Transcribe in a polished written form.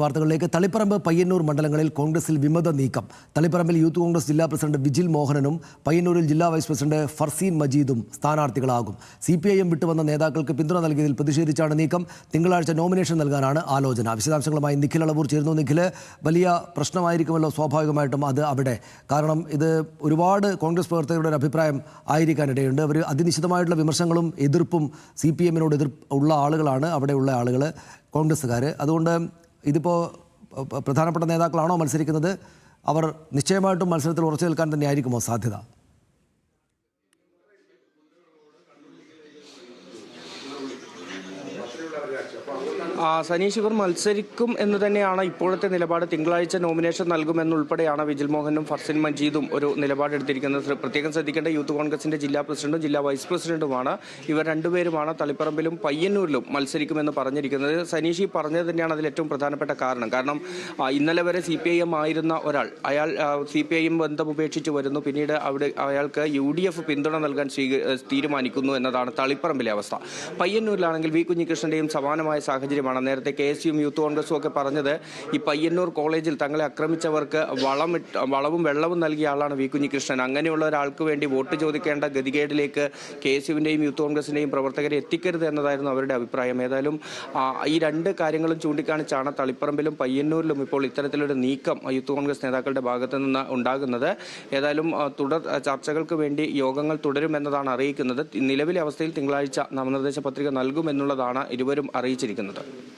വാർത്തകളിലേക്ക്. തളിപ്പറമ്പ് പയ്യന്നൂർ മണ്ഡലങ്ങളിൽ കോൺഗ്രസിൽ വിമത നീക്കം. തളിപ്പറമ്പിൽ യൂത്ത് കോൺഗ്രസ് ജില്ലാ പ്രസിഡന്റ് വിജിൽ മോഹനനും പയ്യന്നൂരിൽ ജില്ലാ വൈസ് പ്രസിഡന്റ് ഫർസീൻ മജീദും സ്ഥാനാർത്ഥികളാകും. CPIM വിട്ടുവന്ന നേതാക്കൾക്ക് പിന്തുണ നൽകിയതിൽ പ്രതിഷേധിച്ചാണ് നീക്കം. തിങ്കളാഴ്ച നോമിനേഷൻ നൽകാനാണ് ആലോചന. വിശദാംശങ്ങളുമായി നിഖിൽ അളവൂർ ചേരുന്നു. നിഖിൽ, വലിയ പ്രശ്നമായിരിക്കുമല്ലോ സ്വാഭാവികമായിട്ടും അത് അവിടെ, കാരണം ഇത് ഒരുപാട് കോൺഗ്രസ് പ്രവർത്തകരുടെ ഒരു അഭിപ്രായം ആയിരിക്കാനിടയുണ്ട്. അവർ അതിനിശ്ചിതമായിട്ടുള്ള വിമർശനങ്ങളും എതിർപ്പും CPIM-നോട് ഉള്ള ആളുകളാണ് അവിടെയുള്ള ആളുകൾ, കോൺഗ്രസ്സുകാർ. അതുകൊണ്ട് ഇതിപ്പോൾ പ്രധാനപ്പെട്ട നേതാക്കളാണോ മത്സരിക്കുന്നത്? അവർ നിശ്ചയമായിട്ടും മത്സരത്തിൽ ഉറച്ചു നിൽക്കാൻ തന്നെയായിരിക്കുമോ സാധ്യത? സനീഷ്, ഇവർ മത്സരിക്കും എന്ന് തന്നെയാണ് ഇപ്പോഴത്തെ നിലപാട്. തിങ്കളാഴ്ച നോമിനേഷൻ നൽകുമെന്നുൾപ്പെടെയാണ് വിജിൽ മോഹനും ഫർസീൻ മജീദും ഒരു നിലപാടെടുത്തിരിക്കുന്നത്. പ്രത്യേകം ശ്രദ്ധിക്കേണ്ട യൂത്ത് കോൺഗ്രസിന്റെ ജില്ലാ പ്രസിഡന്റും ജില്ലാ വൈസ് പ്രസിഡന്റുമാണ്. ഇവർ രണ്ടുപേരുമാണ് തളിപ്പറമ്പിലും പയ്യന്നൂരിലും മത്സരിക്കുമെന്ന് പറഞ്ഞിരിക്കുന്നത്. സനീഷ് ഈ പറഞ്ഞത് തന്നെയാണ് അതിൽ ഏറ്റവും പ്രധാനപ്പെട്ട കാരണം ഇന്നലെ വരെ CPIM ആയിരുന്ന ഒരാൾ, അയാൾ CPIM ബന്ധം ഉപേക്ഷിച്ച് വരുന്നു. പിന്നീട് അയാൾക്ക് UDF പിന്തുണ നൽകാൻ തീരുമാനിക്കുന്നു എന്നതാണ് തളിപ്പറമ്പിലെ അവസ്ഥ. പയ്യന്നൂരിലാണെങ്കിൽ വി കുഞ്ഞികൃഷ്ണന്റെയും സമാനമായ സാഹചര്യമാണ്. നേരത്തെ KSUം യൂത്ത് കോൺഗ്രസും ഒക്കെ പറഞ്ഞത് ഈ പയ്യന്നൂർ കോളേജിൽ തങ്ങളെ ആക്രമിച്ചവർക്ക് വളവും വെള്ളവും നൽകിയ ആളാണ് വി കുഞ്ഞികൃഷ്ണൻ. അങ്ങനെയുള്ള ഒരാൾക്ക് വേണ്ടി വോട്ട് ചോദിക്കേണ്ട ഗതികേടിലേക്ക് KSUവിൻ്റെയും യൂത്ത് കോൺഗ്രസിൻ്റെയും പ്രവർത്തകരെ എത്തിക്കരുത് എന്നതായിരുന്നു അവരുടെ അഭിപ്രായം. ഏതായാലും ഈ രണ്ട് കാര്യങ്ങളും ചൂണ്ടിക്കാണിച്ചാണ് തളിപ്പറമ്പിലും പയ്യന്നൂരിലും ഇപ്പോൾ ഇത്തരത്തിലൊരു നീക്കം യൂത്ത് കോൺഗ്രസ് നേതാക്കളുടെ ഭാഗത്തു നിന്ന് ഉണ്ടാകുന്നത്. ഏതായാലും തുടർ ചർച്ചകൾക്ക് വേണ്ടി യോഗങ്ങൾ തുടരുമെന്നതാണ് അറിയിക്കുന്നത്. നിലവിലെ അവസ്ഥയിൽ തിങ്കളാഴ്ച നാമനിർദ്ദേശ പത്രിക നൽകുമെന്നുള്ളതാണ് ഇരുവരും അറിയിച്ചിരിക്കുന്നത്.